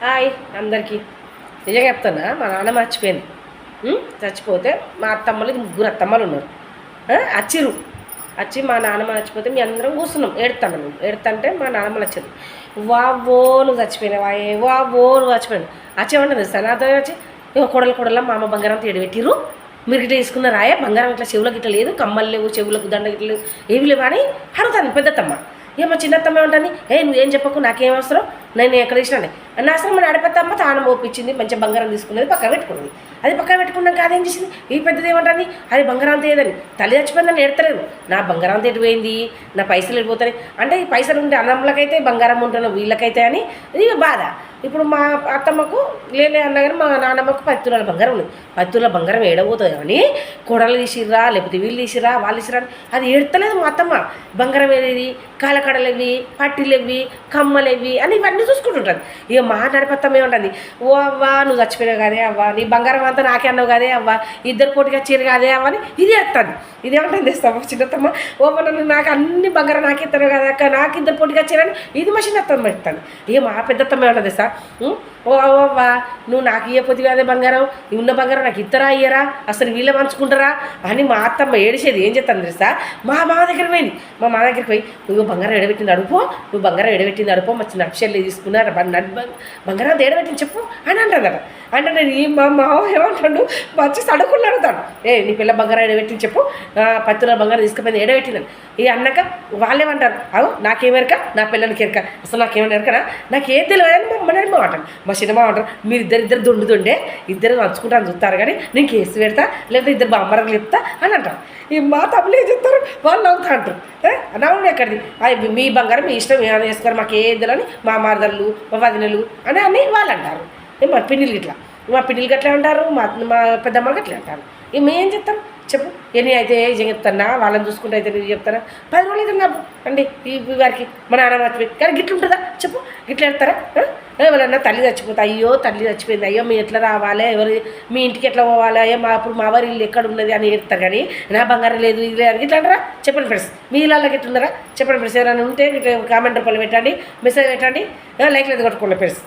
Hi అందరికీ. నిజంగా చెప్తున్నా, మా నాన్న మర్చిపోయింది. చచ్చిపోతే మా అత్తమ్మలు ముగ్గురు అత్తమ్మలు ఉన్నారు. వచ్చిర్రు. వచ్చి మా నాన్నమ్మ చచ్చిపోతే మీ అందరం కూర్చున్నాం. ఏడుతాను మేము. ఏడుతంటే మా నాన్నమ్మలు వచ్చారు. వావో నువ్వు చచ్చిపోయినావా, వావో నువ్వు చచ్చిపోయాను వచ్చేమంటారు సనాతో వచ్చి ఇక కొడల మా అమ్మ బంగారం తేడబెట్టిర్రు. మీరు గిట్లా తీసుకున్నారా, బంగారం ఇట్లా చెవులకు ఇట్లా లేదు, కమ్మలు లేవు, చెవులకు దండ గిట్ల లేవు, ఏవి లేవు అని అడుగుతాను పెద్దత్తమ్మ. ఏమో చిన్నత్తమ్మ ఉంటుంది, నువ్వేం చెప్పకు, నాకేం అవసరం, నేను ఎక్కడ ఇచ్చినానే నా అసలు మన అడపత్తమ్మ తాను ఓపించింది, మంచిగా బంగారం తీసుకున్నది, పక్క పెట్టుకున్నది. అది పక్క పెట్టుకున్నాక అదేం చేసింది, ఈ పెద్దది ఏమంటుంది, అది బంగారం తేదని తల్లి చచ్చిపోయిందని ఎడతలేదు. నా బంగారం తేడిపోయింది, నా పైసలు వెళ్ళిపోతాయి అంటే ఈ పైసలు ఉంటే అన్నమ్మలకైతే బంగారం ఉంటున్నావు వీళ్ళకైతే అని ఇది బాధ. ఇప్పుడు మా అత్తమ్మకు లేలే అన్నా కానీ మా నాన్నమ్మకు 10 తులాల బంగారం ఉంది. 10 తులాల బంగారం ఏడబోతుంది కానీ కొడలు తీసిర్రా లేకపోతే వీళ్ళు తీసిరా వాళ్ళు తీసిరా అది ఏడతలేదు మా అత్తమ్మ. బంగారం ఏది, కాలకడలేవి, పట్టీలేవి, కమ్మలేవి అని ఇవన్నీ చూసుకుంటుంటుంది. ఇక మా నడిపత్తమ్మ ఏముంటుంది, ఓ అవ్వా నువ్వు చచ్చిపోయావు కదే అవ్వ, నీ బంగారం అంతా నాకే అన్నావు కదే అవ్వ, ఇద్దరు పోటీగా చీర కాదే అవ్వ అని ఇది ఎత్తుంది. ఇదేమంటుంది తెస్తావా చిన్నత్తమ్మ, ఓ నన్ను నాకు అన్ని బంగారం నాకే ఇస్తాను కదా అక్క, నాకు ఇద్దరు పోటీగా చీరని ఇది మా చిన్నత్తమ్మ పెడతాను. ఇక మా పెద్దత్తమ్మ ఏమంటుంది తెస్తా, ఓ అవ్వా నువ్వు నాకు ఇవ్వపోతే అదే బంగారం, ఉన్న బంగారం నాకు ఇద్దరా ఇయ్యరా, అసలు వీళ్ళే పంచుకుంటారా అని మా అత్తమ్మ ఏడిసేది. ఏం చేస్తాను తెలుసా, మా దగ్గరికి పోయింది. మా దగ్గరికి పోయి నువ్వు బంగారం ఎడబెట్టింది అడుపో, నువ్వు బంగారం ఎడబెట్టింది అడుపో, మంచి నక్షలు తీసుకున్నారు బంగారం ఎడబెట్టింది చెప్పు అని అంటుందట. అంటే నేను ఈ మా మావ ఏమంటాడు, వచ్చి సడుకుని అడుగుతాడు, నీ పిల్ల బంగారం ఎడబెట్టింది చెప్పు, 10 తులాల బంగారం తీసుకుపోయింది ఎడబెట్టిందని. ఇక అన్నాక వాళ్ళేమంటారు, అవు నాకేమెరక, నా పిల్లలకి ఎరక, అసలు నాకేమైనా ఎరకనా, నాకేం తెలియదని మా నడిమ అంటారు. మా సినిమా అంటారు, మీరు ఇద్దరు దుండుతుండే ఇద్దరు పంచుకుంటాను చూస్తారు కానీ నేను కేసు పెడతా లేకపోతే ఇద్దరు బామ్మరలు చెప్తా అని అంటారు. ఈ మా తమ్ములు ఏం చెప్తారు, వాళ్ళు నవ్వుతా అంటారు. నవ్వుడు ఎక్కడిది, మీ బంగారం మీ ఇష్టం ఏమైనా చేసుకోరు, మాకు ఏ ఇద్దరు మా మరదళ్ళు మా వదినలు అని వాళ్ళు అంటారు. మా పిన్నిలు గిట్లా, మా పిన్నిలు గట్లా అంటారు, మా పెద్దమ్మలు గట్లా అంటారు. ఇక మేం చెప్తాం చెప్పు, ఎన్ని అయితే ఏం చెప్తానా, వాళ్ళని చూసుకుంటే అయితే నేను చెప్తానా, 10 రోజులు అయితే నాకు అండి ఈ వారికి మా నాన్న మర్చిపోయి కానీ గిట్ల ఉంటుందా చెప్పు, గిట్ల ఎడతారా. ఎవరన్నా తల్లి చచ్చిపోతా, అయ్యో తల్లి చచ్చిపోయింది, అయ్యో మీ ఎట్లా రావాలి, ఎవరు మీ ఇంటికి ఎట్లా పోవాలి, అయ్యో ఇప్పుడు మా వారి ఇల్లు ఎక్కడ ఉన్నది అని చెప్తారు కానీ నా బంగారం లేదు ఇది లేదు ఇట్లా అంటారా. చెప్పండి ఫ్రెండ్స్, మీ ఇళ్ళకి ఎట్లున్నారా చెప్పండి ఫ్రెండ్స్. ఎవరైనా ఉంటే కామెంట్ రూపంలో పెట్టండి, మెసేజ్ పెట్టండి, లైక్ లేదు కొట్టుకోండి ఫ్రెండ్స్.